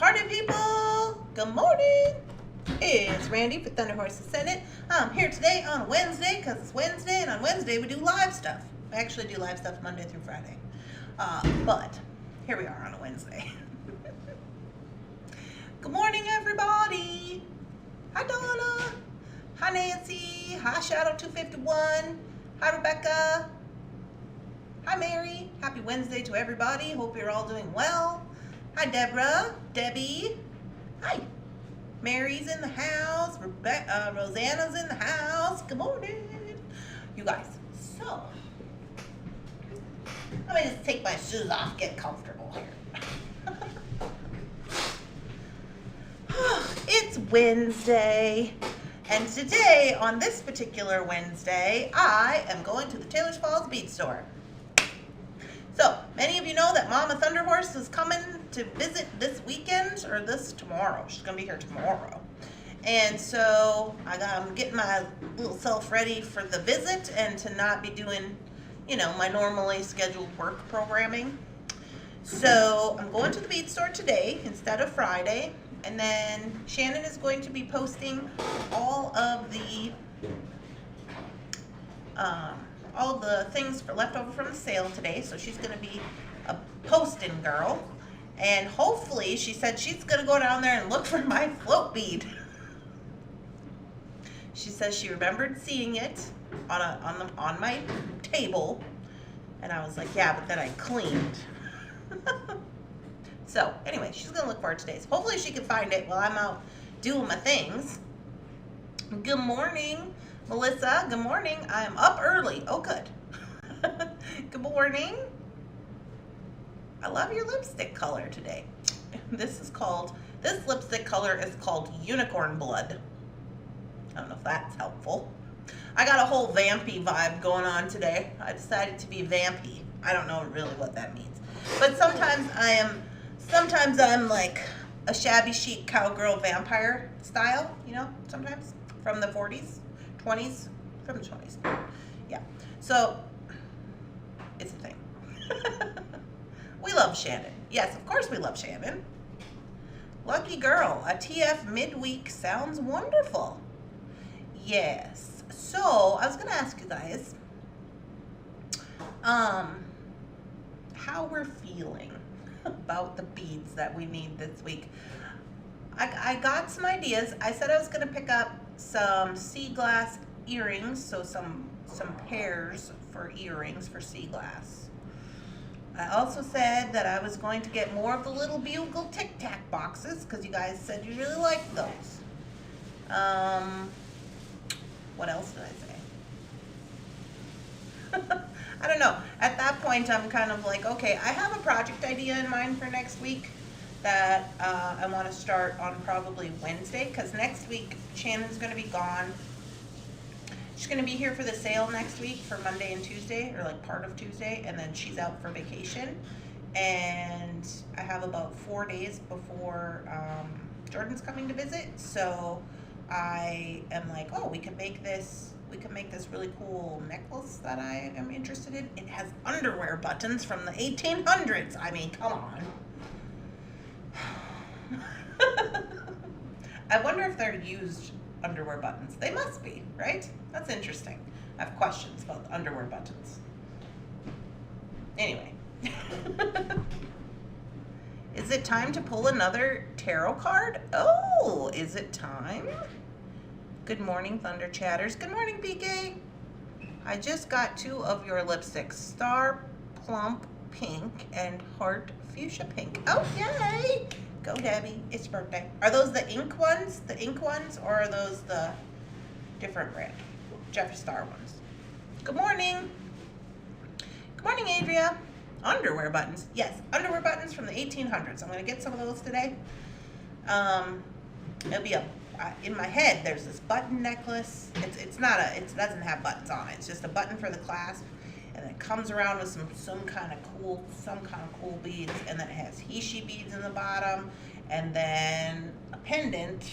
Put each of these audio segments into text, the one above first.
Party people, good morning. It's Randy for Thunderhorse Descendant. I'm here today on Wednesday because it's Wednesday, and on Wednesday we do live stuff. I actually do live stuff Monday through Friday. But here we are on a Wednesday. Good morning, everybody. Hi, Donna. Hi, Nancy. Hi, Shadow251. Hi, Rebecca. Hi, Mary. Happy Wednesday to everybody. Hope you're all doing well. Hi, Deborah. Debbie. Hi. Mary's in the house. Rosanna's in the house. Good morning. You guys, so let me just take my shoes off, get comfortable here. It's Wednesday, and today, on this particular Wednesday, I am going to the Taylor's Falls Bead Store. So, many of you know that Mama Thunderhorse is coming to visit this weekend, or this tomorrow. She's going to be here tomorrow. And so, I'm getting my little self ready for the visit and to not be doing, my normally scheduled work programming. So, I'm going to the bead store today instead of Friday. And then Shannon is going to be posting all the things for leftover from the sale today. So she's going to be a posting girl, and hopefully she said she's going to go down there and look for my float bead. She says she remembered seeing it on my table, and I was like, yeah, but then I cleaned. So anyway, she's going to look for it today. So hopefully she can find it while I'm out doing my things. Good morning, Melissa. Good morning. I'm up early. Oh, good. Good morning. I love your lipstick color today. This lipstick color is called Unicorn Blood. I don't know if that's helpful. I got a whole vampy vibe going on today. I decided to be vampy. I don't know really what that means. But sometimes I'm like a shabby chic cowgirl vampire style, sometimes from the 40s, 20s, from the 20s. Yeah. So it's a thing. We love Shannon. Yes, of course we love Shannon. Lucky girl. A TF midweek sounds wonderful. Yes. So I was going to ask you guys how we're feeling about the beads that we need this week. I got some ideas. I said I was going to pick up some sea glass earrings, so some pairs for earrings for sea glass. I also said that I was going to get more of the little bugle Tic Tac boxes because you guys said you really liked those. What else did I say? I don't know. At that point, I'm kind of like, okay, I have a project idea in mind for next week that I want to start on probably Wednesday, because next week Shannon's going to be gone. She's going to be here for the sale next week for Monday and Tuesday, or like part of Tuesday, and then she's out for vacation. And I have about 4 days before Jordan's coming to visit, so I am like, oh, we can make this really cool necklace that I am interested in. It has underwear buttons from the 1800s. I mean, come on. I wonder if they're used underwear buttons. They must be, right? That's interesting. I have questions about the underwear buttons. Anyway. Is it time to pull another tarot card? Oh, is it time? Good morning, Thunder Chatters. Good morning, PK. I just got 2 of your lipsticks, Star Plump Pink and Heart Fuchsia Pink. Oh, yay! Go, Debbie. It's your birthday. Are those the ink ones? The ink ones, or are those the different brand? Jeffree Star ones. Good morning. Good morning, Adria. Underwear buttons. Yes, underwear buttons from the 1800s. I'm going to get some of those today. It'll be in my head, there's this button necklace. It doesn't have buttons on it. It's just a button for the clasp, and it comes around with some kind of cool beads, and then it has Hishi beads in the bottom, and then a pendant.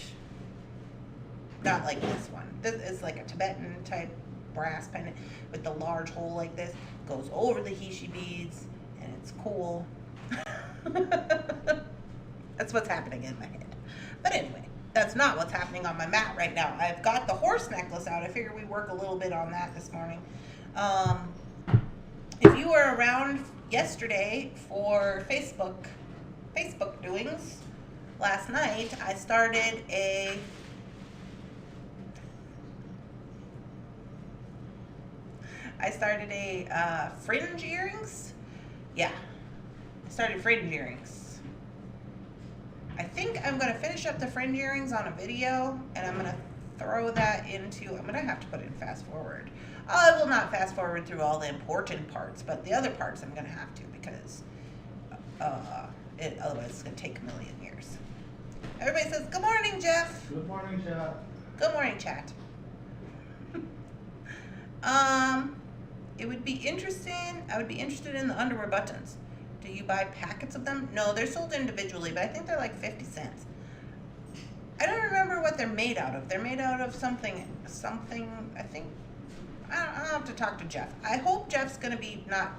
Not like this one. This is like a Tibetan type brass pendant with the large hole like this. Goes over the Hishi beads, and it's cool. That's what's happening in my head. But anyway, that's not what's happening on my mat right now. I've got the horse necklace out. I figured we'd work a little bit on that this morning. If you were around yesterday for Facebook doings, last night I started a fringe earrings. Yeah, I started fringe earrings. I think I'm going to finish up the fringe earrings on a video, and I'm going to throw that into, I'm going to have to put it in fast forward. I will not fast forward through all the important parts, but the other parts I'm going to have to, because otherwise it's going to take a million years. Everybody says, good morning, Jeff. Good morning, chat. Good morning, chat. It would be interesting. I would be interested in the underwear buttons. Do you buy packets of them? No, they're sold individually, but I think they're like 50 cents. I don't remember what they're made out of. They're made out of something, I think, I'll have to talk to Jeff. I hope Jeff's going to be, not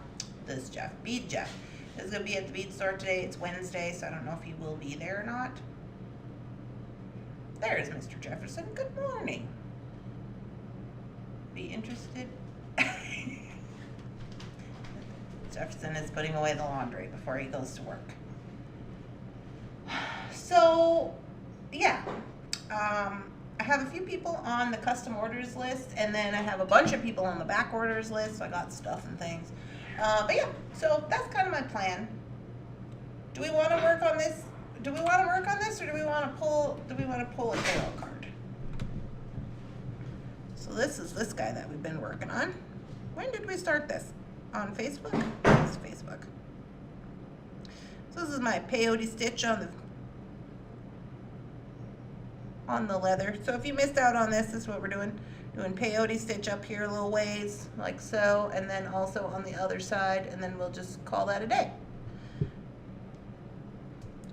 this Jeff, Bead Jeff, is going to be at the Bead Store today. It's Wednesday, so I don't know if he will be there or not. There's Mr. Jefferson. Good morning. Be interested? Jefferson is putting away the laundry before he goes to work. So, yeah. I have a few people on the custom orders list, and then I have a bunch of people on the back orders list, so I got stuff and things. But yeah, so that's kind of my plan. Do we want to work on this? Or do we want to pull a tarot card? So this is this guy that we've been working on. When did we start this? On Facebook? It's Facebook. So this is my peyote stitch on the leather. So if you missed out on this is what we're doing. Doing peyote stitch up here a little ways, like so, and then also on the other side, and then we'll just call that a day.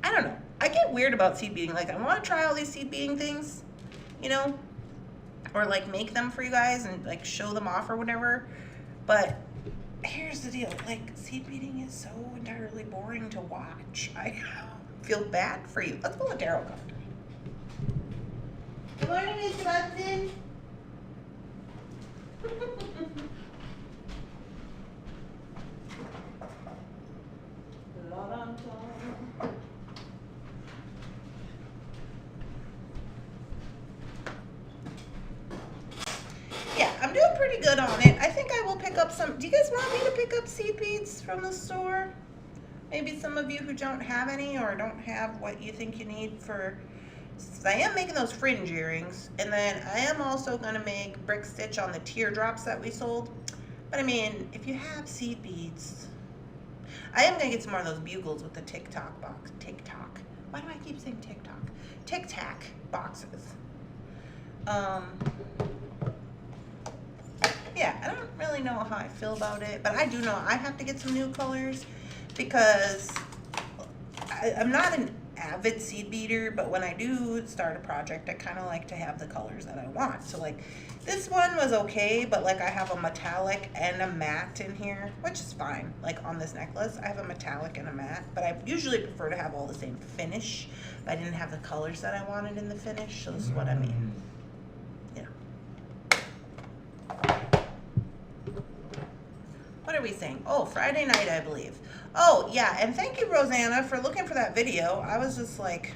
I don't know. I get weird about seed beading. Like, I want to try all these seed beading things, you know, or like make them for you guys and like show them off or whatever. But here's the deal. Like, seed beading is so entirely boring to watch. I feel bad for you. Let's pull a tarot card. Good morning, Miss Watson. Yeah, I'm doing pretty good on it. I think I will pick up some. Do you guys want me to pick up seed beads from the store? Maybe some of you who don't have any or don't have what you think you need for. I am making those fringe earrings, and then I am also going to make brick stitch on the teardrops that we sold. But I mean, if you have seed beads, I am going to get some more of those bugles with the TikTok box. TikTok. Why do I keep saying TikTok? Tic Tac boxes. Yeah, I don't really know how I feel about it, but I do know I have to get some new colors because I'm not an avid seed beater, but when I do start a project, I kind of like to have the colors that I want. So like this one was okay, but like I have a metallic and a matte in here, which is fine. Like on this necklace, I have a metallic and a matte, but I usually prefer to have all the same finish, but I didn't have the colors that I wanted in the finish, so this is what I mean. Yeah. What are we saying? Oh, Friday night, I believe. Oh, yeah, and thank you, Rosanna, for looking for that video. I was just, like,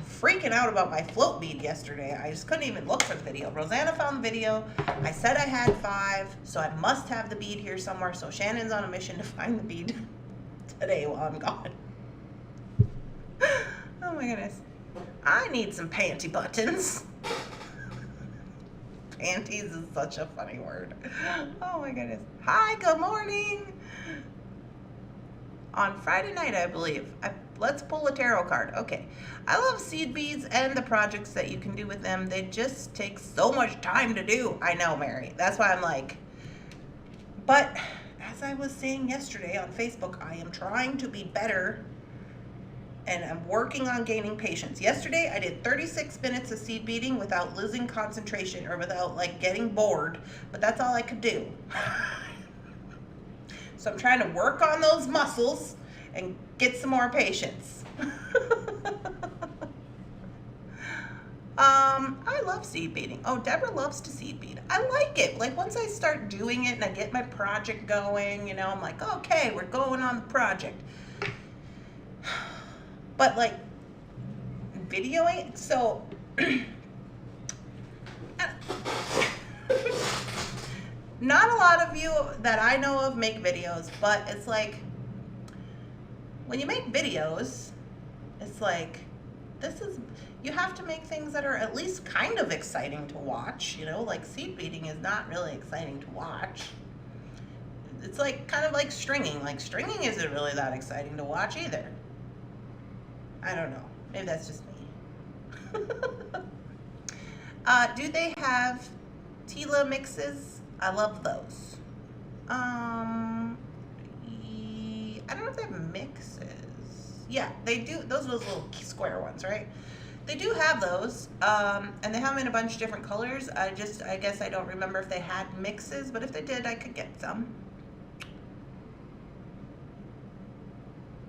freaking out about my float bead yesterday. I just couldn't even look for the video. Rosanna found the video. I said I had 5, so I must have the bead here somewhere. So Shannon's on a mission to find the bead today while I'm gone. Oh, my goodness. I need some panty buttons. Panties is such a funny word. Oh, my goodness. Hi, good morning. On Friday night, I believe. Let's pull a tarot card. Okay. I love seed beads and the projects that you can do with them. They just take so much time to do. I know, Mary. That's why I'm like, but as I was saying yesterday on Facebook, I am trying to be better and I'm working on gaining patience. Yesterday, I did 36 minutes of seed beading without losing concentration or without like getting bored, but that's all I could do. So I'm trying to work on those muscles and get some more patience. I love seed beading. Oh, Deborah loves to seed bead. I like it. Like once I start doing it and I get my project going, you know, I'm like, okay, we're going on the project. But like videoing, so not a lot of you that I know of make videos, but it's like when you make videos, it's like you have to make things that are at least kind of exciting to watch, you know, like seed beading is not really exciting to watch. It's like kind of like stringing. Like stringing isn't really that exciting to watch either. I don't know. Maybe that's just me. Do they have Tila mixes? I love those. I don't know if they have mixes. Yeah, they do. Those are those little square ones, right? They do have those, and they have them in a bunch of different colors. I guess I don't remember if they had mixes, but if they did, I could get some.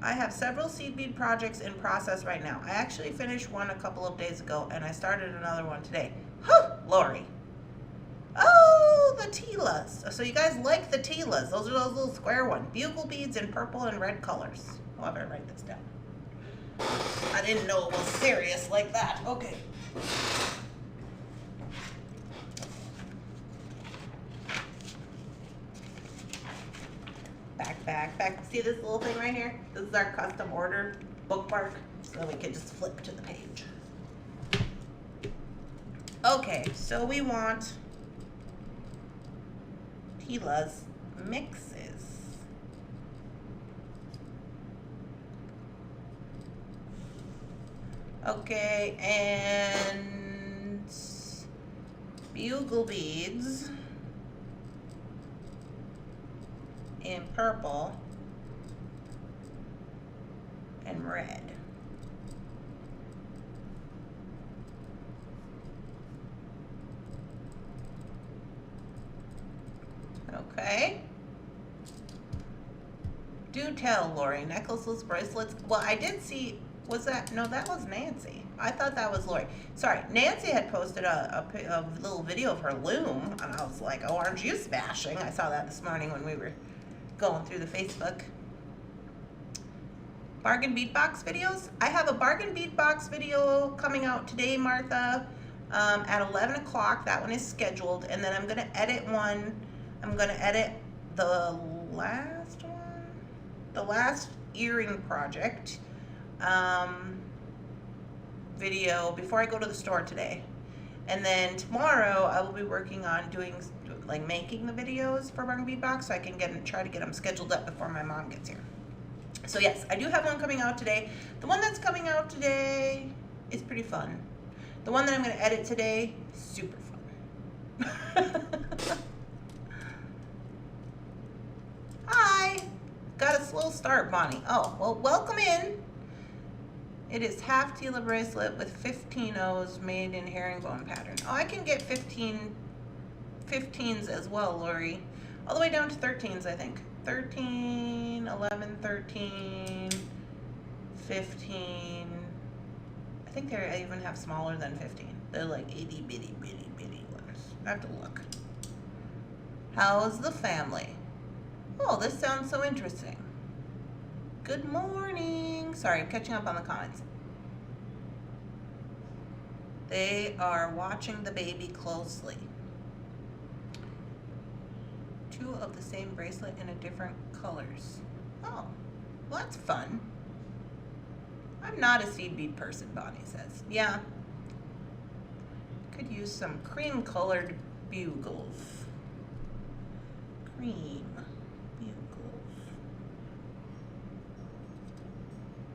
I have several seed bead projects in process right now. I actually finished one a couple of days ago, and I started another one today. Huh, Lori. Oh, the Tilas. So you guys like the Tilas. Those are those little square ones. Bugle beads in purple and red colors. Oh, I better write this down. I didn't know it was serious like that. Okay. Back. See this little thing right here? This is our custom ordered bookmark, so we can just flip to the page. Okay, so we want Tila's mixes. Okay, and bugle beads in purple and red. Okay. Do tell, Lori. Necklaces, bracelets. Well, I did see, was that, no, that was Nancy. I thought that was Lori. Sorry, Nancy had posted a little video of her loom, and I was like, oh, aren't you smashing? I saw that this morning when we were going through the Facebook. Bargain bead box videos. I have a bargain bead box video coming out today, Martha, at 11 o'clock. That one is scheduled, and then I'm going to edit one. I'm going to edit the last one, the last earring project video before I go to the store today. And then tomorrow I will be working on doing, like, making the videos for Bargain Bead Box so I can try to get them scheduled up before my mom gets here. So yes, I do have one coming out today. The one that's coming out today is pretty fun. The one that I'm going to edit today, super fun. Hi! Got a slow start, Bonnie. Oh, well, welcome in. It is half Tila bracelet with 15 O's made in herringbone pattern. Oh, I can get 15s as well, Lori. All the way down to 13s, I think. 13, 11, 13, 15. I think they even have smaller than 15. They're like itty bitty ones. I have to look. How's the family? Oh, this sounds so interesting. Good morning. Sorry, I'm catching up on the comments. They are watching the baby closely. Two of the same bracelet in a different colors. Oh, well, that's fun. I'm not a seed bead person, Bonnie says. Yeah. Could use some cream colored bugles. Cream bugles.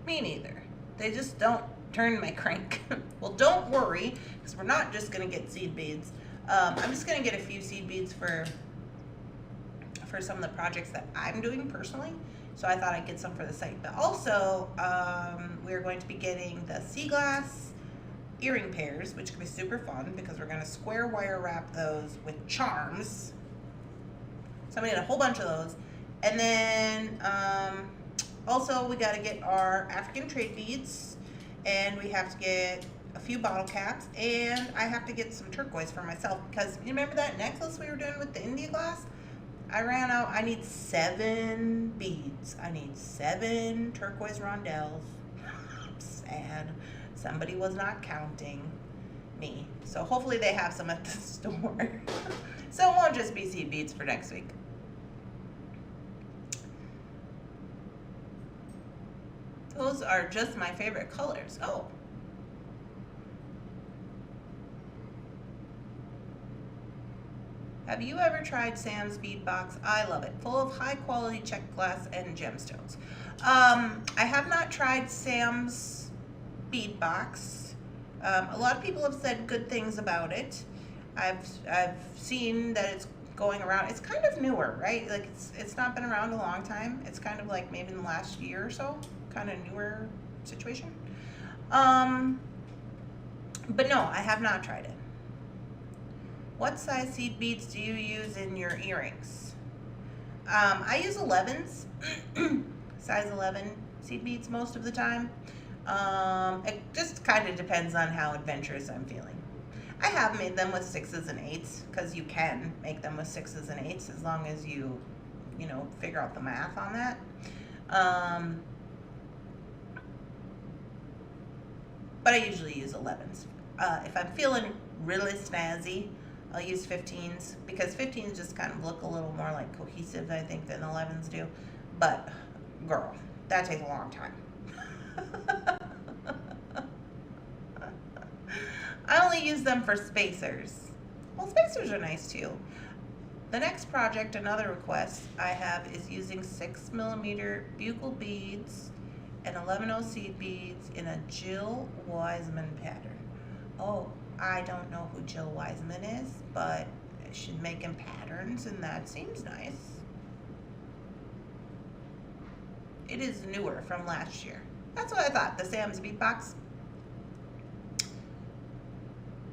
Me neither. They just don't turn my crank. Well, don't worry, because we're not just going to get seed beads. I'm just going to get a few seed beads for some of the projects that I'm doing personally. So I thought I'd get some for the site. But also, we're going to be getting the sea glass earring pairs, which can be super fun because we're going to square wire wrap those with charms. So I'm going to get a whole bunch of those. And then also we got to get our African trade beads, and we have to get a few bottle caps, and I have to get some turquoise for myself because you remember that necklace we were doing with the India glass? I ran out. I need 7 beads. I need 7 turquoise rondelles. Sad. Somebody was not counting me. So hopefully they have some at the store. So it won't just be seed beads for next week. Those are just my favorite colors. Oh. Have you ever tried Sam's bead box? I love it. Full of high quality check glass and gemstones. I have not tried Sam's bead box. A lot of people have said good things about it. I've seen that it's going around. It's kind of newer, right? Like it's not been around a long time. It's kind of like maybe in the last year or so, kind of newer situation. But no, I have not tried it. What size seed beads do you use in your earrings? I use 11s, size 11 seed beads most of the time. It just kind of depends on how adventurous I'm feeling. I have made them with 6s and 8s because you can make them with 6s and 8s as long as you know, figure out the math on that. But I usually use 11s. If I'm feeling really snazzy, I'll use 15s because 15s just kind of look a little more like cohesive, I think, than 11s do. But, girl, that takes a long time. I only use them for spacers. Well, spacers are nice too. The next project, another request I have, is using 6mm bugle beads and 11/0 seed beads in a Jill Wiseman pattern. Oh, I don't know who Jill Wiseman is, but she's making patterns and that seems nice. It is newer from last year. That's what I thought, the Sam's bead box.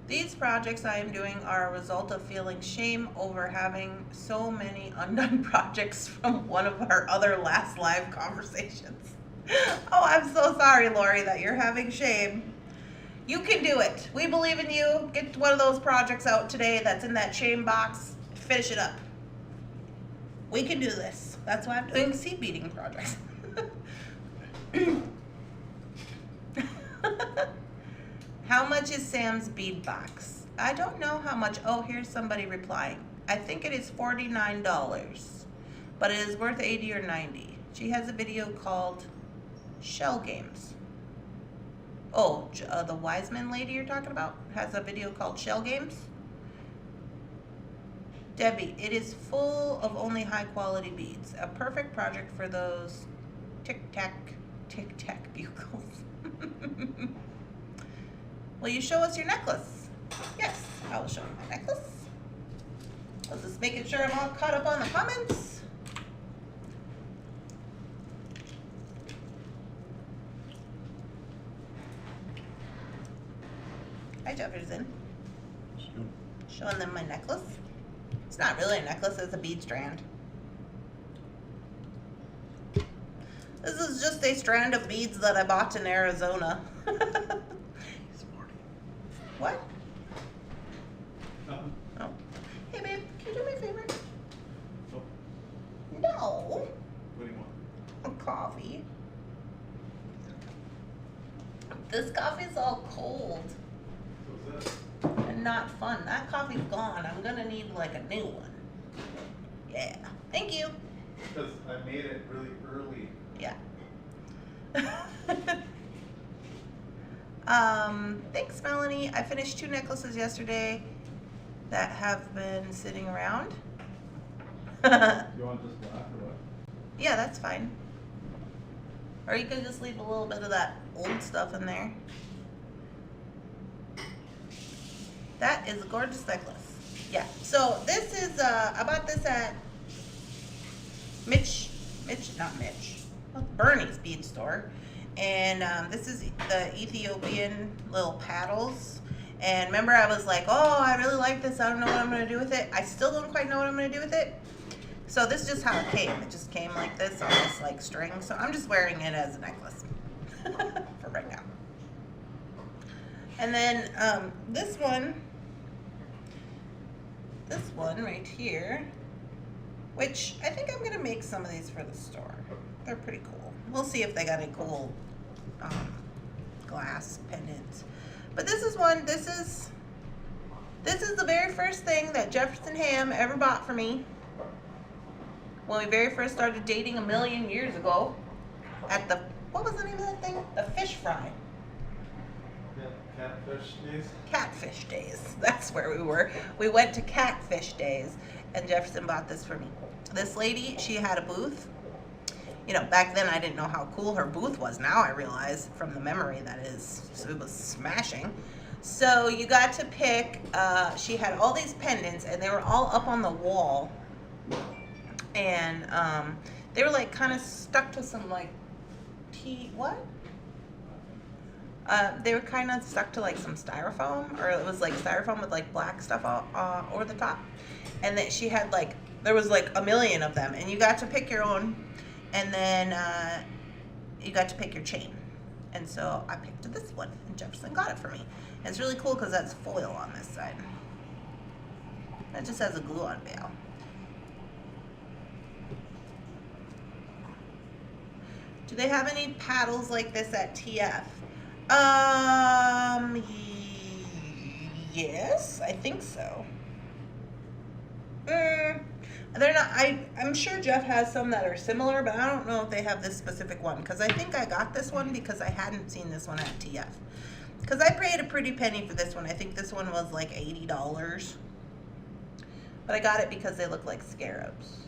These projects I am doing are a result of feeling shame over having so many undone projects from one of our other last live conversations. Oh, I'm so sorry, Lori, that you're having shame. You can do it. We believe in you. Get one of those projects out today that's in that shame box. Finish it up. We can do this. That's why I'm doing seed beading projects. How much is Sam's bead box? I don't know how much. Oh, here's somebody replying. I think it is $49, but it is worth 80 or 90. She has a video called Shell Games. Oh, the Wiseman lady you're talking about has a video called Shell Games. Debbie, it is full of only high quality beads. A perfect project for those tic-tac bugles. Will you show us your necklace? Yes, I will show you my necklace. I was just making sure I'm all caught up on the comments. Hi, Jefferson. Showing them my necklace. It's not really a necklace, it's a bead strand. This is just a strand of beads that I bought in Arizona. What? Oh. Hey, babe, can you do me a favor? Oh. No. What do you want? A coffee. This coffee's all cold What's that? and not fun. That coffee's gone. I'm gonna need like a new one. Yeah. Thank you. Because I made it really early. Yeah. Thanks, Melanie. I finished 2 necklaces yesterday that have been sitting around. You want this black or what? Yeah, that's fine. Or you could just leave a little bit of that old stuff in there. That is a gorgeous necklace. Yeah, so this is, I bought this at Bernie's Bead Store. And this is the Ethiopian little paddles. And remember I was like, oh, I really like this. I don't know what I'm going to do with it. I still don't quite know what I'm going to do with it. So this is just how it came. It just came like this on this like string. So I'm just wearing it as a necklace for right now. And then this one right here, which I think I'm gonna make some of these for the store. They're pretty cool. We'll see if they got any cool glass pendants. But this is one. This is the very first thing that Jefferson Ham ever bought for me when we very first started dating a million years ago at the, what was the name of that thing? The fish fry. Yeah, catfish days. Catfish days. That's where we were. We went to Catfish days, and Jefferson bought this for me. This lady, she had a booth. You know, back then I didn't know how cool her booth was. Now I realize from the memory that is, so it was smashing. So you got to pick, she had all these pendants, and they were all up on the wall. And they were like kind of stuck to some like they were kind of stuck to like some styrofoam, or it was like styrofoam with like black stuff over the top. And then she had like, there was like a million of them, and you got to pick your own, and then you got to pick your chain. And so I picked this one, and Jefferson got it for me. And it's really cool because that's foil on this side. That just has a glue-on bail. Do they have any paddles like this at TF? Yes, I think so. They're not, I'm sure Jeff has some that are similar, but I don't know if they have this specific one, because I think I got this one because I hadn't seen this one at TF. Because I paid a pretty penny for this one. I think this one was like $80. But I got it because they look like scarabs.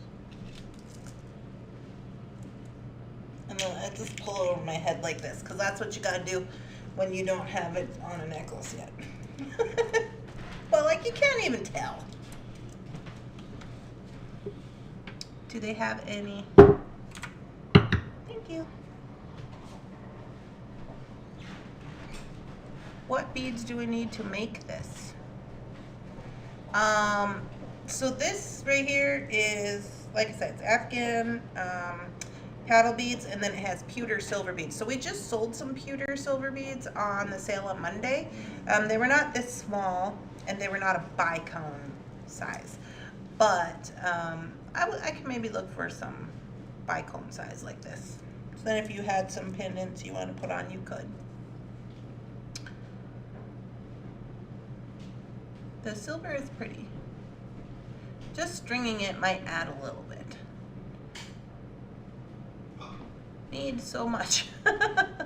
And then I just pull it over my head like this, because that's what you gotta do when you don't have it on a necklace yet. Well, like, you can't even tell. Do they have any? Thank you. What beads do we need to make this? So this right here is, like I said, it's Afghan paddle beads, and then it has pewter silver beads. So we just sold some pewter silver beads on the sale on Monday. They were not this small, and they were not a bicone size, but I can maybe look for some bicone size like this. So then if you had some pendants you want to put on, you could. The silver is pretty. Just stringing it might add a little bit. Need so much. I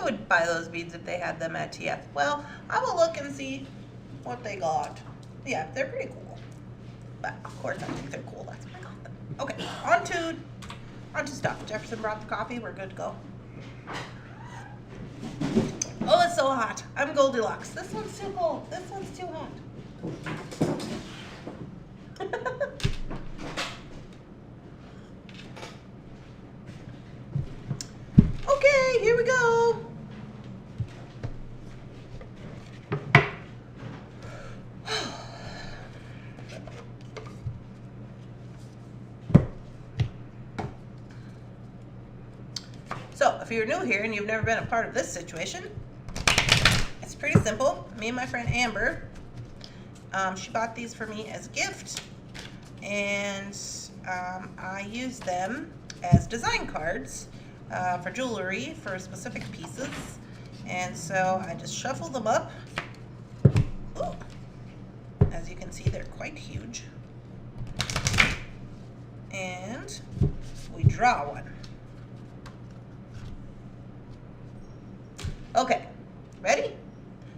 would buy those beads if they had them at TF. Well, I will look and see what they got. Yeah, they're pretty cool. But of course I think they're cool. That's why I got them. Okay, on to stuff. Jefferson brought the coffee. We're good to go. Oh, it's so hot. I'm Goldilocks. This one's too cold. This one's too hot. Okay, here we go. So, if you're new here and you've never been a part of this situation, it's pretty simple. Me and my friend Amber, she bought these for me as a gift, and I use them as design cards for jewelry for specific pieces. And so I just shuffle them up. Ooh. As you can see, they're quite huge. And we draw one. Okay, ready?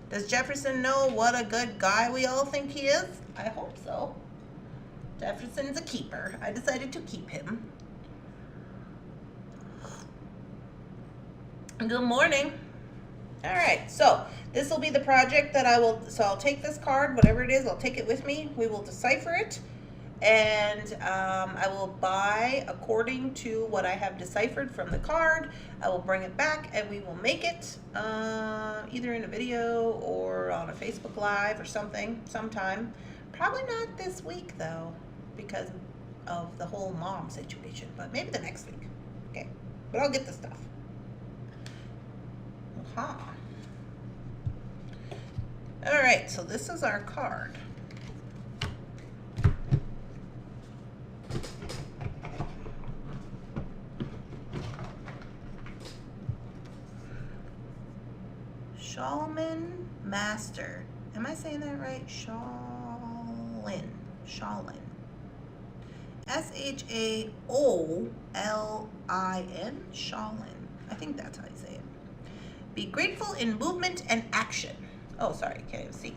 Does Jefferson know what a good guy we all think he is? I hope so. Jefferson's a keeper. I decided to keep him. Good morning. All right, so this will be the project that I'll take this card, whatever it is, I'll take it with me. We will decipher it, and I will buy according to what I have deciphered from the card. I will bring it back, and we will make it either in a video or on a Facebook Live or something sometime. Probably not this week, though, because of the whole mom situation, but maybe the next week. Okay, but I'll get the stuff. All right, so this is our card. Shaman Master. Am I saying that right? Shaolin. Shaolin. Shaolin. Shaolin. I think that's how you say it. Be grateful in movement and action. Oh, sorry, can't even see.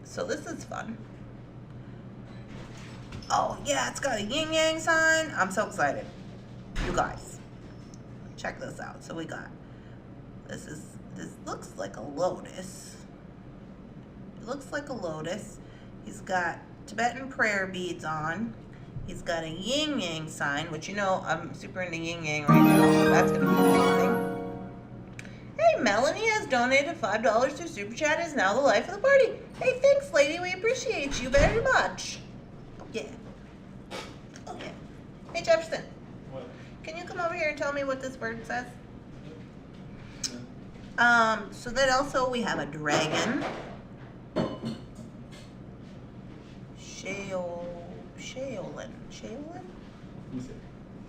So this is fun. Oh yeah, it's got a yin yang sign. I'm so excited. You guys, check this out. So we got, this looks like a lotus. It looks like a lotus. He's got Tibetan prayer beads on. He's got a yin yang sign, which you know I'm super into yin yang right now, so that's gonna be amazing. Hey, Melanie has donated $5 to Super Chat. Is now the life of the party. Hey, thanks, lady. We appreciate you very much. Oh yeah. Oh yeah. Hey, Jefferson. What? Can you come over here and tell me what this word says? So then also we have a dragon. Shaolin.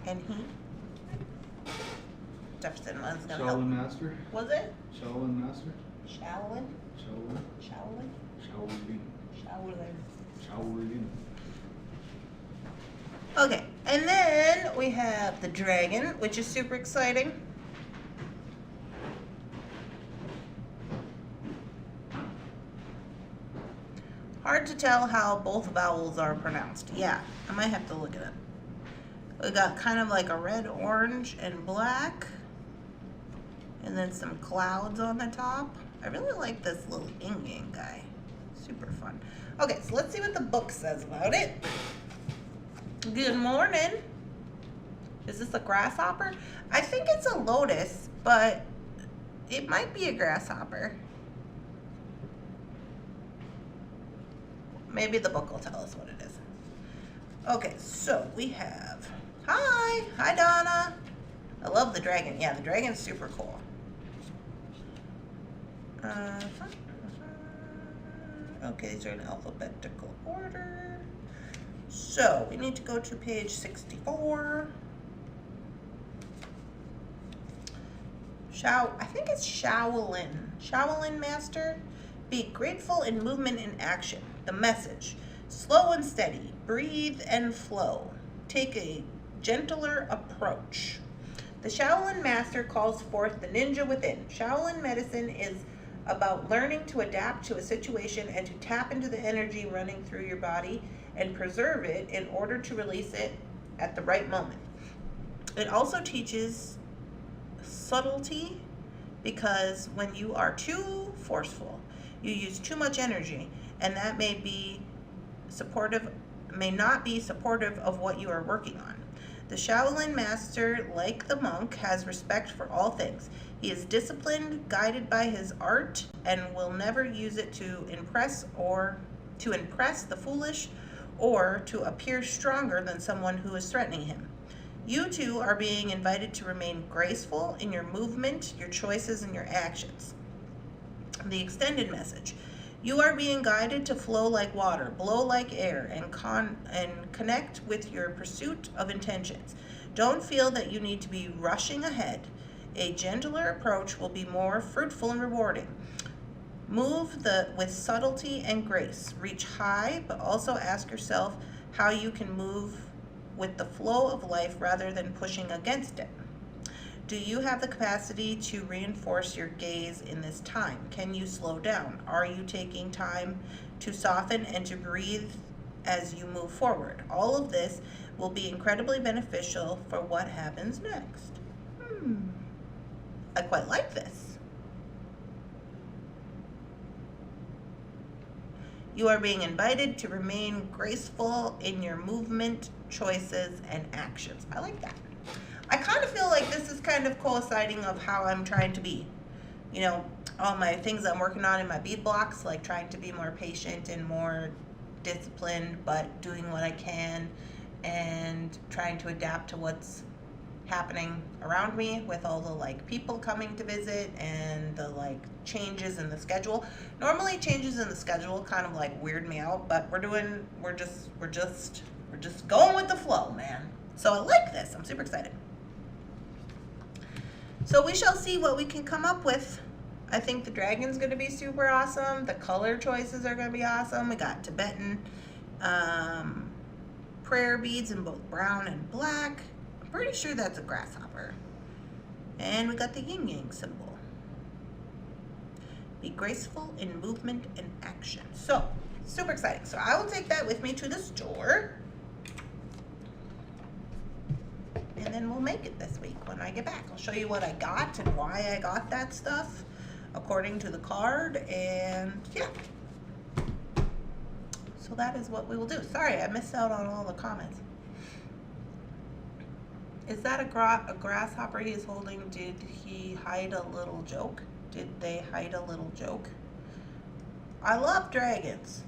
And he? Jefferson was gonna help. Shaolin Master? Was it? Shaolin Master? Shaolin? Shaolin? Shaolin? Shaolin. Shaolin. Shaolin. Okay, and then we have the dragon, which is super exciting. Hard to tell how both vowels are pronounced. Yeah, I might have to look at it. We got kind of like a red, orange, and black. And then some clouds on the top. I really like this little yin yang guy. Super fun. Okay, so let's see what the book says about it. Good morning. Is this a grasshopper? I think it's a lotus, but it might be a grasshopper. Maybe the book will tell us what it is. Okay, so we have, hi Donna. I love the dragon. Yeah, the dragon's super cool. Okay, these are in alphabetical order. So we need to go to page 64. I think it's Shaolin. Shaolin Master. Be grateful in movement and action. The message: slow and steady, breathe and flow. Take a gentler approach. The Shaolin Master calls forth the ninja within. Shaolin medicine is about learning to adapt to a situation and to tap into the energy running through your body and preserve it in order to release it at the right moment. It also teaches subtlety, because when you are too forceful, you use too much energy, and that may not be supportive of what you are working on. The Shaolin Master, like the monk, has respect for all things. He is disciplined, guided by his art, and will never use it to impress the foolish or to appear stronger than someone who is threatening him. You too are being invited to remain graceful in your movement, your choices, and your actions. The extended message: you are being guided to flow like water, blow like air, and connect with your pursuit of intentions. Don't feel that you need to be rushing ahead. A gentler approach will be more fruitful and rewarding. Move with subtlety and grace. Reach high, but also ask yourself how you can move with the flow of life rather than pushing against it. Do you have the capacity to reinforce your gaze in this time? Can you slow down? Are you taking time to soften and to breathe as you move forward? All of this will be incredibly beneficial for what happens next. I quite like this. You are being invited to remain graceful in your movement, choices, and actions. I like that. I kind of feel like this is kind of coinciding of how I'm trying to be. You know, all my things I'm working on in my bead blocks, like trying to be more patient and more disciplined, but doing what I can and trying to adapt to what's happening around me with all the like people coming to visit and the like changes in the schedule. Normally changes in the schedule kind of like weird me out, but we're just going with the flow, man. So I like this. I'm super excited. So we shall see what we can come up with. I think the dragon's going to be super awesome. The color choices are going to be awesome. We got Tibetan prayer beads in both brown and black. I'm pretty sure that's a grasshopper. And we got the yin yang symbol. Be graceful in movement and action. So, super exciting. So I will take that with me to the store. And then we'll make it this week when I get back. I'll show you what I got and why I got that stuff according to the card, and yeah. So that is what we will do. Sorry, I missed out on all the comments. Is that a grasshopper he is holding? Did he hide a little joke? Did they hide a little joke? I love dragons.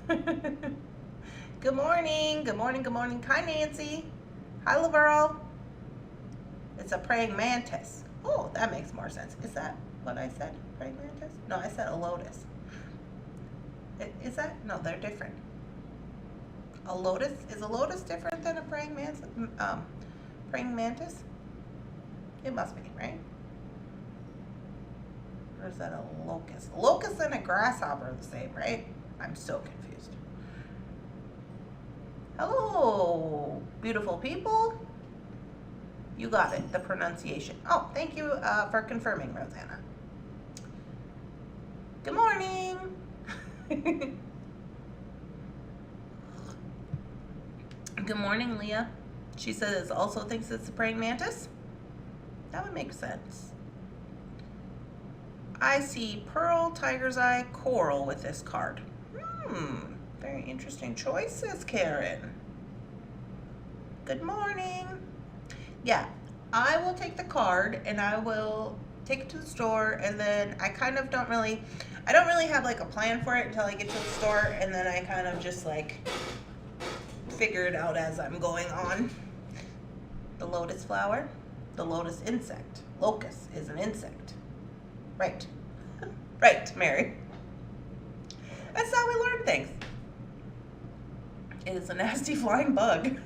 Good morning, good morning, good morning. Hi, Nancy. Hi, Laverl. It's a praying mantis. Oh, that makes more sense. Is that what I said? Praying mantis? No, I said a lotus. Is that? No, they're different. A lotus? Is a lotus different than a praying mantis? Praying mantis? It must be, right? Or is that a locust? A locust and a grasshopper are the same, right? I'm so confused. Hello, beautiful people. You got it, the pronunciation. Oh, thank you for confirming, Rosanna. Good morning. Good morning, Leah. She says also thinks it's a praying mantis. That would make sense. I see pearl, tiger's eye, coral with this card. Very interesting choices, Karen. Good morning. Yeah, I will take the card and I will take it to the store, and then I kind of don't really have like a plan for it until I get to the store, and then I kind of just like figure it out as I'm going on. The lotus flower, the lotus insect. Locust is an insect. Right. Right, Mary. That's how we learn things. It is a nasty flying bug.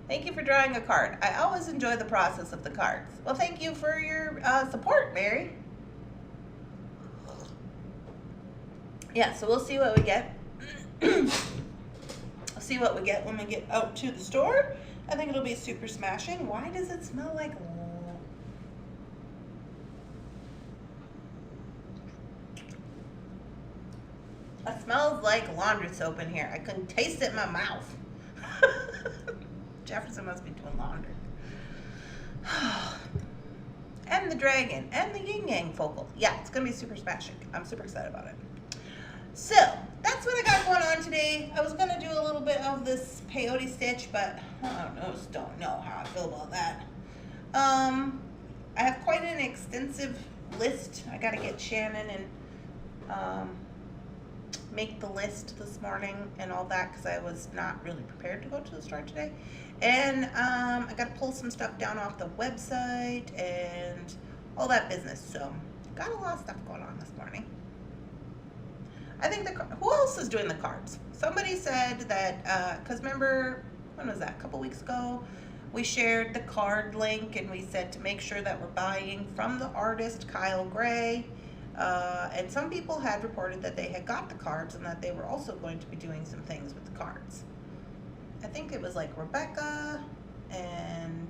Thank you for drawing a card. I always enjoy the process of the cards. Well, thank you for your support, Mary. Yeah, so we'll see what we get. We'll see what we get when we get out to the store. I think it'll be super smashing. Why does it smell like... It smells like laundry soap in here. I can taste it in my mouth. Jefferson must be doing laundry. And the dragon and the yin yang focal. Yeah, it's gonna be super smashing. I'm super excited about it. So that's what I got going on today. I was gonna do a little bit of this peyote stitch, but I don't know how I feel about that. I have quite an extensive list. I gotta get Shannon and make the list this morning and all that, because I was not really prepared to go to the store today. And I got to pull some stuff down off the website and all that business. So got a lot of stuff going on this morning. I think who else is doing the cards? Somebody said that, because remember, when was that? A couple weeks ago, we shared the card link and we said to make sure that we're buying from the artist Kyle Gray. And some people had reported that they had got the cards and that they were also going to be doing some things with the cards. I think it was like Rebecca and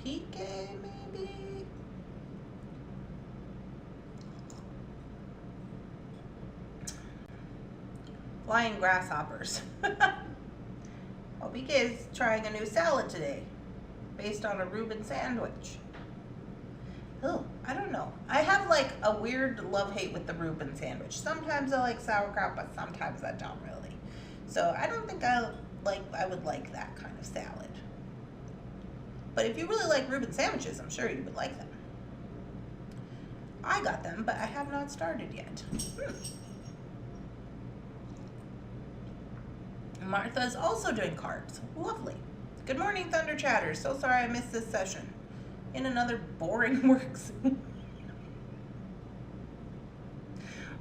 PK maybe. Flying grasshoppers. Well, PK is trying a new salad today based on a Reuben sandwich. Oh, I don't know. I have like a weird love-hate with the Reuben sandwich. Sometimes I like sauerkraut, but sometimes I don't really. So I don't think I would like that kind of salad. But if you really like Reuben sandwiches, I'm sure you would like them. I got them, but I have not started yet. Martha is also doing cards. Lovely. Good morning, Thunder Chatters. So sorry I missed this session. In another boring work scene.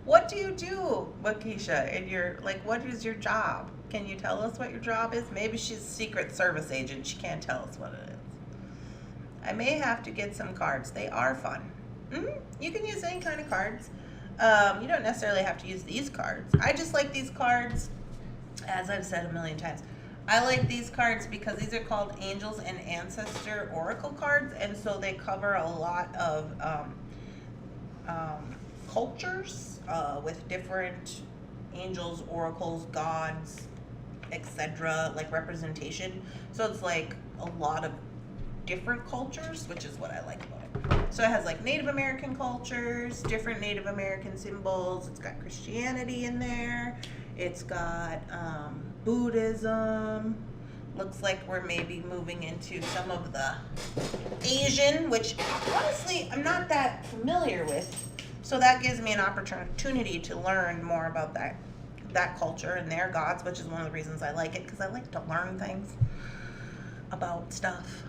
What do you do, Wakisha, in your, like, what is your job? Can you tell us what your job is? Maybe she's a Secret Service agent. She can't tell us what it is. I may have to get some cards. They are fun. You can use any kind of cards. You don't necessarily have to use these cards. I just like these cards, as I've said a million times. I like these cards because these are called Angels and Ancestor Oracle cards, and so they cover a lot of cultures with different angels, oracles, gods, etc., like representation. So it's like a lot of different cultures, which is what I like about it. So it has like Native American cultures, different Native American symbols. It's got Christianity in there. It's got Buddhism. Looks like we're maybe moving into some of the Asian, which honestly I'm not that familiar with. So that gives me an opportunity to learn more about that culture and their gods, which is one of the reasons I like it, because I like to learn things about stuff.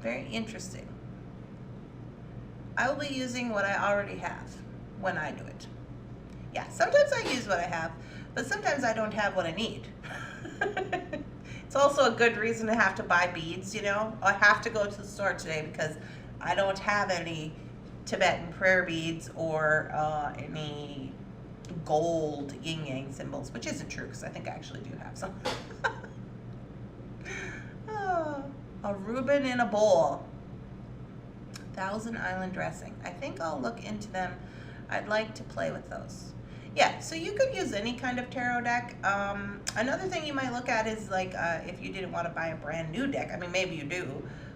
Very interesting. I will be using what I already have when I do it. Yeah, sometimes I use what I have, but sometimes I don't have what I need. It's also a good reason to have to buy beads, you know. I have to go to the store today because I don't have any Tibetan prayer beads or any gold yin yang symbols, which isn't true because I think I actually do have some. A Reuben in a bowl. Thousand Island dressing. I think I'll look into them. I'd like to play with those. Yeah, so you could use any kind of tarot deck. Another thing you might look at is like if you didn't want to buy a brand new deck. I mean, maybe you do,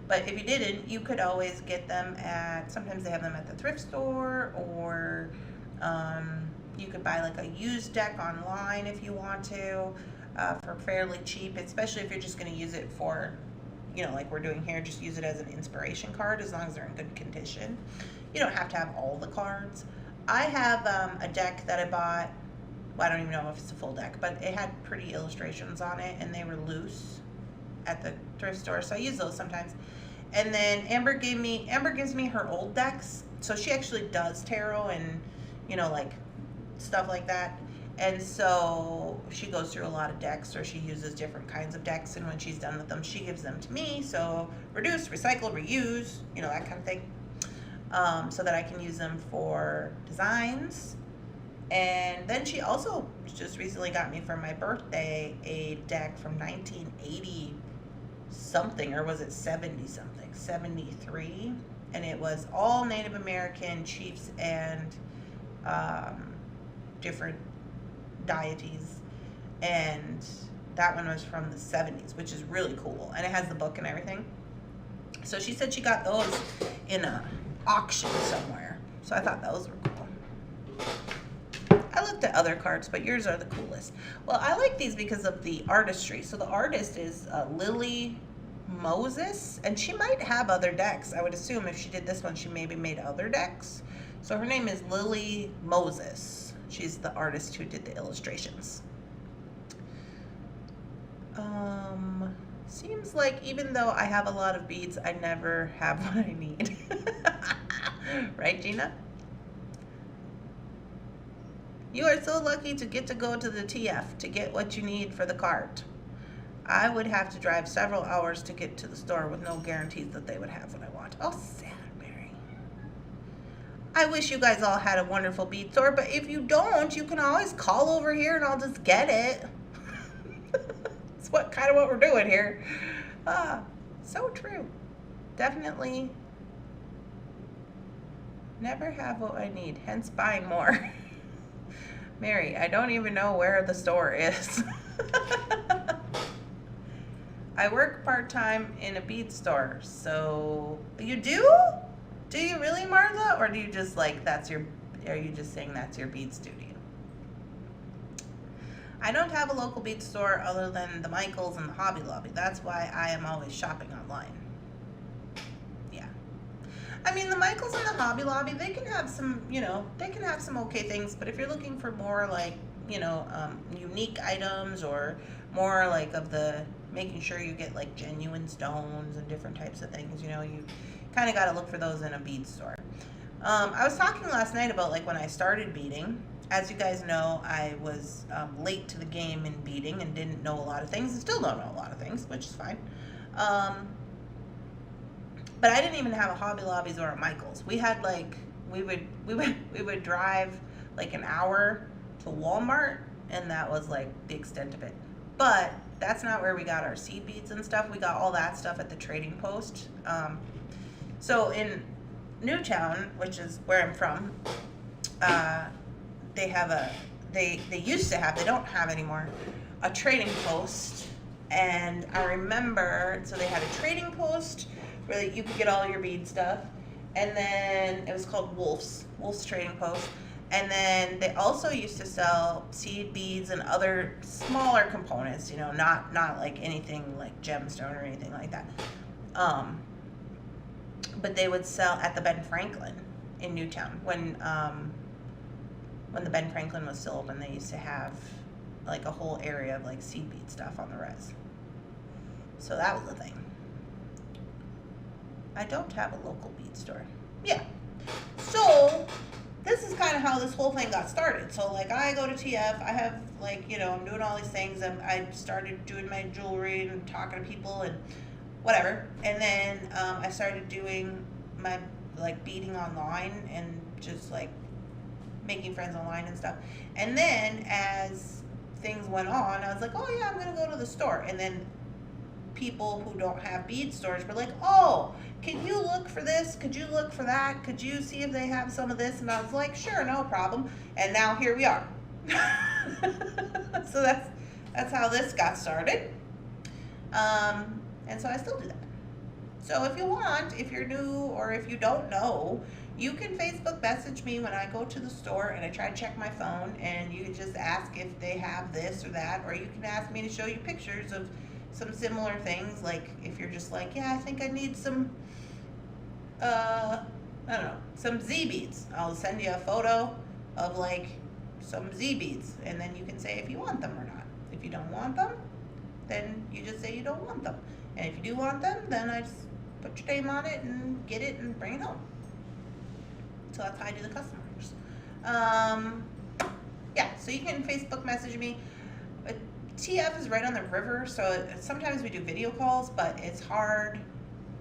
but if you didn't, you could always get them at, sometimes they have them at the thrift store, or you could buy like a used deck online if you want to, for fairly cheap, especially if you're just going to use it for, you know, like we're doing here, just use it as an inspiration card as long as they're in good condition. You don't have to have all the cards. I have a deck that I bought, well, I don't even know if it's a full deck, but it had pretty illustrations on it, and they were loose at the thrift store, so I use those sometimes. And then Amber gives me her old decks, so she actually does tarot and, you know, like stuff like that. And so she goes through a lot of decks, or she uses different kinds of decks, and when she's done with them, she gives them to me. So reduce, recycle, reuse, you know, that kind of thing. So that I can use them for designs. And then she also just recently got me for my birthday a deck from 1980 something, or was it 70 something, 73, and it was all Native American chiefs and different deities, and that one was from the 70s, which is really cool, and it has the book and everything. So she said she got those in a auction somewhere, so I thought those were cool. I looked at other cards, but yours are the coolest. Well, I like these because of the artistry. So the artist is Lily Moses, and she might have other decks. I would assume if she did this one, she maybe made other decks. So her name is Lily Moses. She's the artist who did the illustrations. Seems like even though I have a lot of beads, I never have what I need. Right, Gina? You are so lucky to get to go to the TF to get what you need for the cart. I would have to drive several hours to get to the store with no guarantees that they would have what I want. Oh, sad, Mary. I wish you guys all had a wonderful bead store, but if you don't, you can always call over here and I'll just get it. It's kind of what we're doing here. So true. Definitely never have what I need, hence buying more. Mary, I don't even know where the store is. I work part-time in a bead store, so you do? Do you really, Martha? Or do you just like, are you just saying that's your bead studio? I don't have a local bead store other than the Michaels and the Hobby Lobby. That's why I am always shopping online. Yeah. I mean, the Michaels and the Hobby Lobby, they can have some, they can have some okay things, but if you're looking for more like, unique items or more like of the making sure you get like genuine stones and different types of things, you kind of got to look for those in a bead store. I was talking last night about like when I started beading. As you guys know, I was late to the game in beading and didn't know a lot of things and still don't know a lot of things, which is fine. But I didn't even have a Hobby Lobbies or a Michaels. We had like we would drive like an hour to Walmart, and that was like the extent of it. But that's not where we got our seed beads and stuff. We got all that stuff at the trading post. So in Newtown, which is where I'm from, they have they used to have, they don't have anymore, a trading post. And I remember, so they had a trading post where you could get all your bead stuff, and then it was called Wolf's Trading Post. And then they also used to sell seed beads and other smaller components, not like anything like gemstone or anything like that. But they would sell at the Ben Franklin in Newtown. When the Ben Franklin was still open, they used to have like a whole area of like seed bead stuff on the res. So that was the thing. I don't have a local bead store. Yeah. So this is kind of how this whole thing got started. So like I go to TF, I have like, I'm doing all these things. I started doing my jewelry and talking to people and whatever. And then I started doing my like beading online and just like making friends online and stuff. And then as things went on, I was like, oh yeah, I'm gonna go to the store. And then people who don't have bead stores were like, oh, can you look for this? Could you look for that? Could you see if they have some of this? And I was like, sure, no problem. And now here we are. So that's how this got started. And so I still do that. So if you want, if you're new or if you don't know, you can Facebook message me when I go to the store and I try to check my phone, and you can just ask if they have this or that, or you can ask me to show you pictures of some similar things. Like if you're just like, yeah, I think I need some, I don't know, some Z beads. I'll send you a photo of like some Z beads, and then you can say if you want them or not. If you don't want them, then you just say you don't want them. And if you do want them, then I just put your name on it and get it and bring it home. So that's how I do the customers. Yeah, so you can Facebook message me. TF is right on the river, so sometimes we do video calls, but it's hard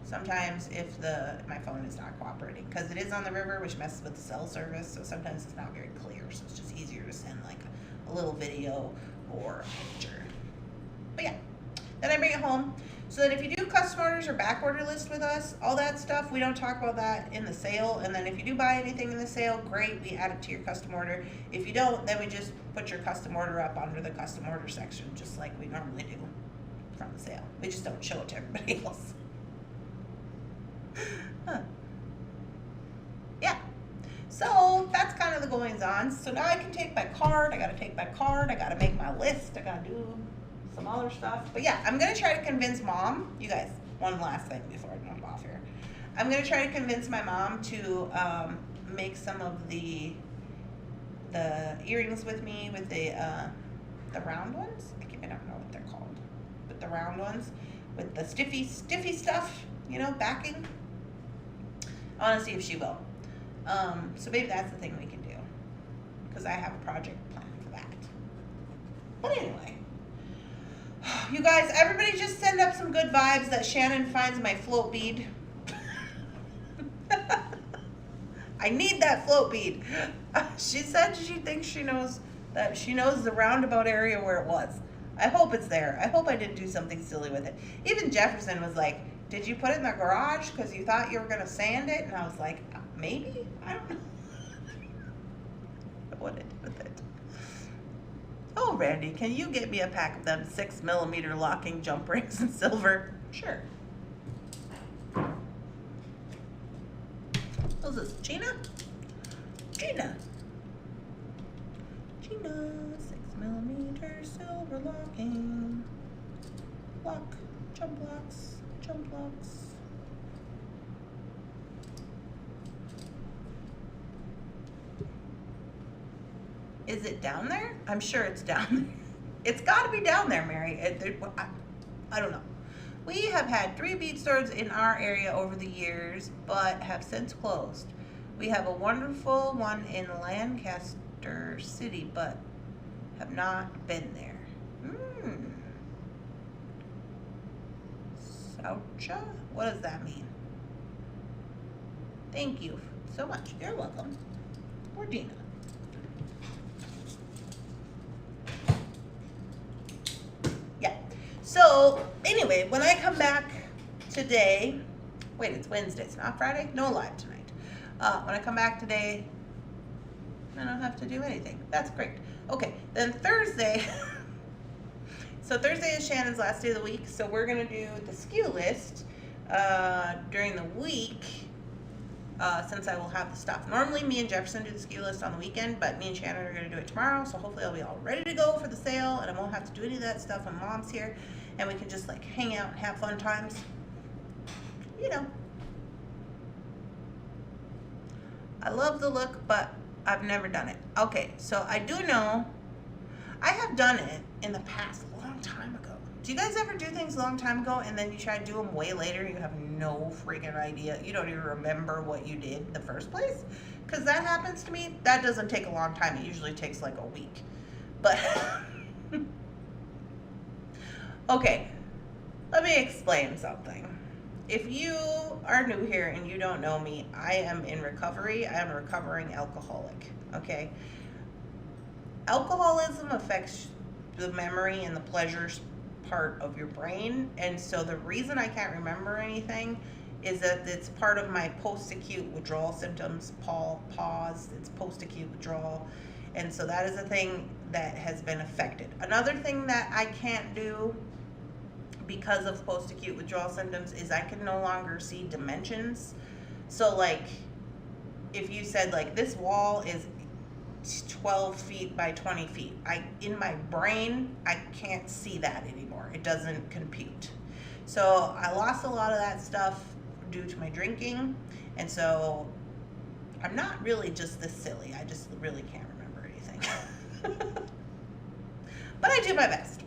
sometimes if my phone is not cooperating, because it is on the river, which messes with the cell service, so sometimes it's not very clear, so it's just easier to send like a little video or a picture. But yeah, then I bring it home. So that if you do custom orders or back order list with us, all that stuff, we don't talk about that in the sale. And then if you do buy anything in the sale, great, we add it to your custom order. If you don't, then we just put your custom order up under the custom order section, just like we normally do from the sale. We just don't show it to everybody else. Huh. Yeah. So that's kind of the goings on. So now I can take my card. I got to take my card. I got to make my list. I got to do some other stuff. But yeah, I'm going to try to convince Mom. You guys, one last thing before I jump off here. I'm going to try to convince my mom to make some of the earrings with me with the round ones. I don't know what they're called, but the round ones with the stiffy stuff, backing. I want to see if she will. So maybe that's the thing we can do, because I have a project planned for that. But anyway, you guys, everybody just send up some good vibes that Shannon finds my float bead. I need that float bead. She said she thinks she knows the roundabout area where it was. I hope it's there. I hope I didn't do something silly with it. Even Jefferson was like, did you put it in the garage because you thought you were going to sand it? And I was like, maybe? I don't know. What I did with it. Oh, Randy, can you get me a pack of them 6mm locking jump rings in silver? Sure. Who's this? Gina? Gina, 6mm silver locking. Lock, jump locks, jump locks. Is it down there? I'm sure it's down there. It's got to be down there, Mary. I don't know. We have had 3 bead stores in our area over the years, but have since closed. We have a wonderful one in Lancaster City, but have not been there. Saucha? What does that mean? Thank you so much. You're welcome. Ordina. Yeah. So, anyway, when I come back today, wait, it's Wednesday, it's not Friday? No live tonight. When I come back today, I don't have to do anything. That's great. Okay, then Thursday, so Thursday is Shannon's last day of the week, so we're going to do the SKU list during the week, since I will have the stuff. Normally, me and Jefferson do the SKU list on the weekend, but me and Shannon are going to do it tomorrow, so hopefully I'll be all ready to go for the sale, and I won't have to do any of that stuff when Mom's here, and we can just like hang out and have fun times. You know. I love the look, but I've never done it. Okay, so I do know I have done it in the past a long time ago. Do you guys ever do things a long time ago and then you try to do them way later? You have no freaking idea. You don't even remember what you did in the first place? Because that happens to me. That doesn't take a long time. It usually takes like a week. But, okay, let me explain something. If you are new here and you don't know me, I am in recovery. I am a recovering alcoholic, okay? Alcoholism affects the memory and the pleasures part of your brain, and so the reason I can't remember anything is that it's part of my post-acute withdrawal symptoms, pause, it's post-acute withdrawal, and so that is a thing that has been affected. Another thing that I can't do because of post-acute withdrawal symptoms is I can no longer see dimensions. So like, if you said like this wall is 12 feet by 20 feet, in my brain, I can't see that anymore. It doesn't compute. So I lost a lot of that stuff due to my drinking, and so I'm not really just this silly. I just really can't remember anything. But I do my best.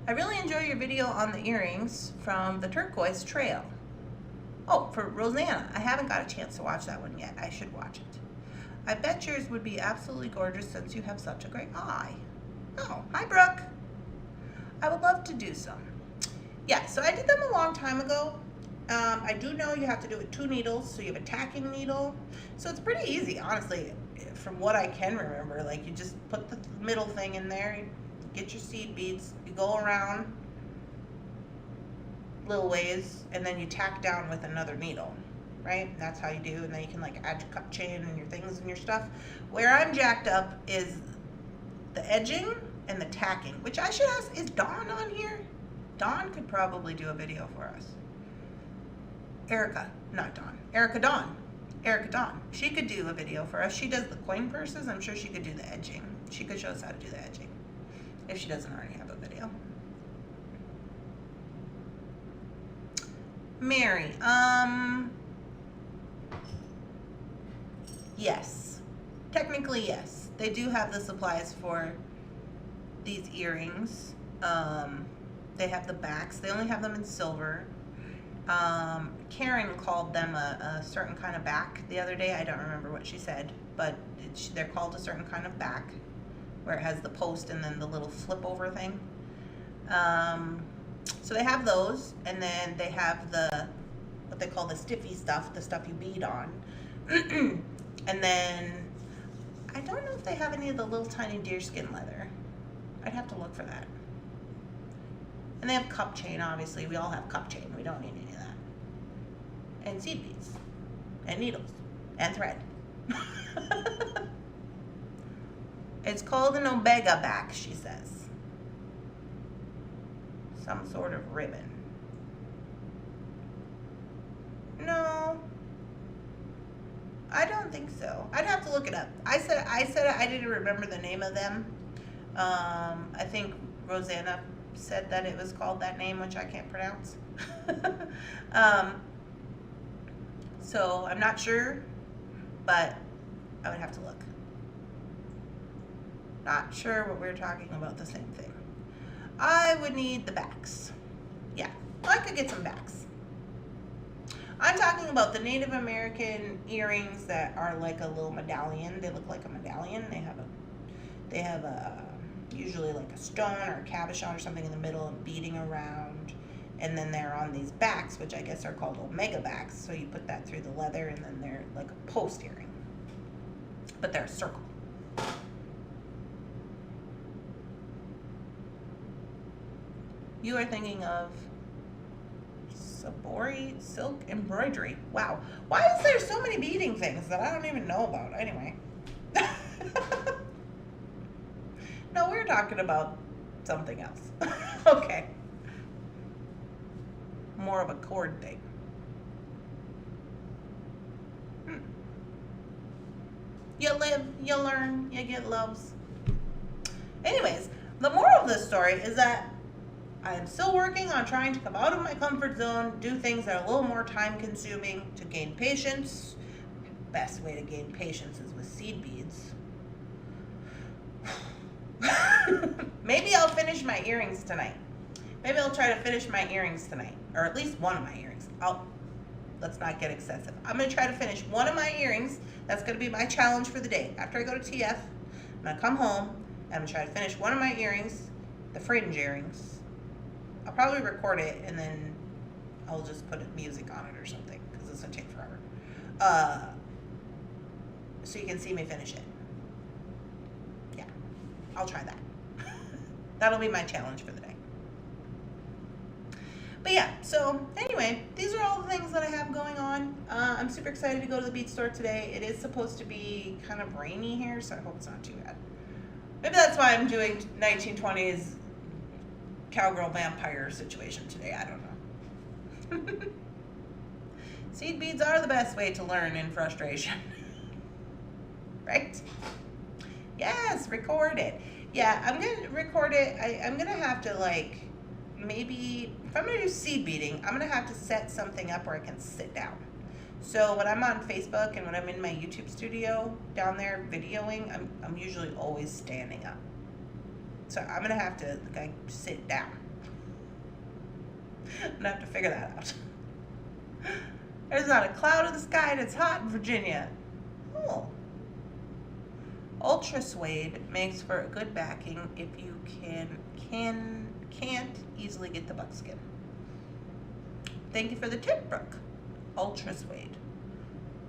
I really enjoy your video on the earrings from the Turquoise Trail. Oh, for Rosanna. I haven't got a chance to watch that one yet. I should watch it. I bet yours would be absolutely gorgeous since you have such a great eye. Oh, hi, Brooke. I would love to do some. Yeah, so I did them a long time ago. I do know you have to do it with 2 needles, so you have a tacking needle. So it's pretty easy, honestly, from what I can remember. Like, you just put the middle thing in there, you get your seed beads, you go around little ways, and then you tack down with another needle, right? And that's how you do, and then you can like add your cup chain and your things and your stuff. Where I'm jacked up is the edging and the tacking, which I should ask, is Dawn on here? Dawn could probably do a video for us. Erica, not Dawn. Erica Dawn. Erica Dawn. She could do a video for us. She does the coin purses. I'm sure she could do the edging. She could show us how to do the edging, if she doesn't already have a video. Mary, yes. Technically, yes. They do have the supplies for these earrings. They have the backs. They only have them in silver. Karen called them a certain kind of back the other day. I don't remember what she said, but they're called a certain kind of back, where it has the post and then the little flip over thing. So they have those, and then they have what they call the stiffy stuff, the stuff you bead on. And then I don't know if they have any of the little tiny deerskin leather. I'd have to look for that. And they have cup chain, obviously. We all have cup chain. We don't need any of that. And seed beads. And needles. And thread. It's called an omega back, she says. Some sort of ribbon. No. I don't think so. I'd have to look it up. I said I didn't remember the name of them. I think Rosanna said that it was called that name, which I can't pronounce. So I'm not sure, but I would have to look. Not sure what we're talking about the same thing. I would need the backs. Yeah, I could get some backs. I'm talking about the Native American earrings that are like a little medallion. They look like a medallion. They have a usually like a stone or a cabochon or something in the middle and beading around. And then they're on these backs, which I guess are called omega backs. So you put that through the leather and then they're like a post earring. But they're a circle. You are thinking of Sabori silk embroidery. Wow. Why is there so many beading things that I don't even know about? Anyway. No, we're talking about something else. Okay. More of a cord thing. You live, you learn, you get loves. Anyways, the moral of this story is that I am still working on trying to come out of my comfort zone, do things that are a little more time consuming to gain patience. Best way to gain patience is with seed beads. Maybe I'll finish my earrings tonight. Maybe I'll try to finish my earrings tonight, or at least one of my earrings. Let's not get excessive. I'm gonna try to finish one of my earrings. That's gonna be my challenge for the day. After I go to TF, I'm gonna come home and I'm gonna try to finish one of my earrings, the fringe earrings. I'll probably record it and then I'll just put music on it or something because it's gonna take forever. So you can see me finish it. Yeah, I'll try that. That'll be my challenge for the day. But yeah, so anyway, these are all the things that I have going on. I'm super excited to go to the Bead Store today. It is supposed to be kind of rainy here, so I hope it's not too bad. Maybe that's why I'm doing 1920s cowgirl vampire situation today. I don't know. Seed beads are the best way to learn in frustration. Right? Yes, record it. Yeah, I'm going to record it. I'm going to have to like... Maybe if I'm gonna do seed beading, I'm gonna have to set something up where I can sit down. So when I'm on Facebook and when I'm in my YouTube studio down there videoing, I'm usually always standing up. So I'm gonna have to like sit down. I'm gonna have to figure that out. There's not a cloud in the sky and it's hot in Virginia. Oh. Ultra suede makes for a good backing if you can't easily get the buckskin. Thank you for the tip, Brooke. Ultra suede.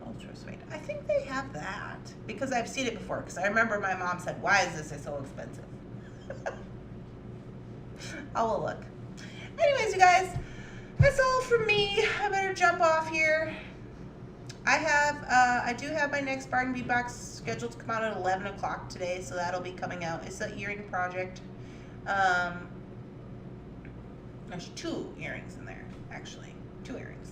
Ultra suede. I think they have that because I've seen it before. Because I remember my mom said, "Why is this so expensive?" I will look. Anyways, you guys, that's all from me. I better jump off here. I do have my next bargain bead box scheduled to come out at 11 o'clock today, so that'll be coming out. It's an earring project. There's 2 earrings in there, actually. 2 earrings.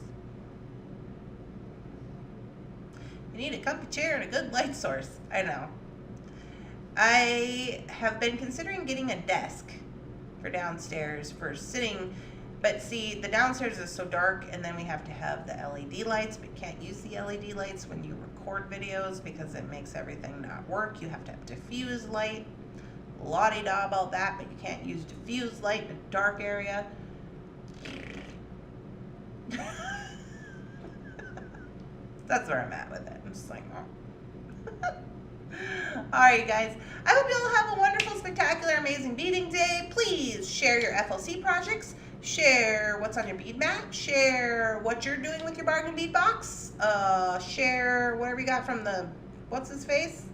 You need a comfy chair and a good light source. I know. I have been considering getting a desk for downstairs for sitting, but see, the downstairs is so dark, and then we have to have the LED lights, but you can't use the LED lights when you record videos because it makes everything not work. You have to have diffuse light. La-di-da about that, but you can't use diffuse light in a dark area. That's where I'm at with it. I'm just like, oh. Alright, guys. I hope you all have a wonderful, spectacular, amazing beading day. Please share your FLC projects. Share what's on your bead mat. Share what you're doing with your bargain bead box. Share whatever you got from the, what's his face?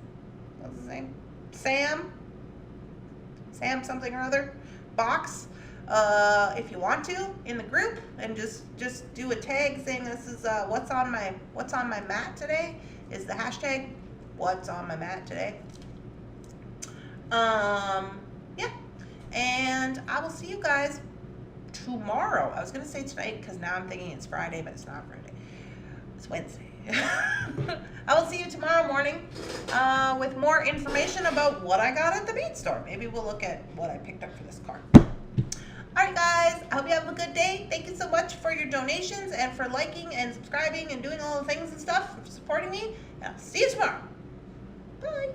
What's his name? Sam something or other box. If you want to, in the group, and just do a tag saying this is what's on my mat today is the hashtag what's on my mat today. Yeah, and I will see you guys tomorrow. I was gonna say tonight because now I'm thinking it's Friday, but it's not Friday. It's Wednesday. I will see you tomorrow morning with more information about what I got at the Bead Store. Maybe we'll look at what I picked up for this car. Alright guys, I hope you have a good day. Thank you so much for your donations and for liking and subscribing and doing all the things and stuff, for supporting me. And I'll see you tomorrow. Bye.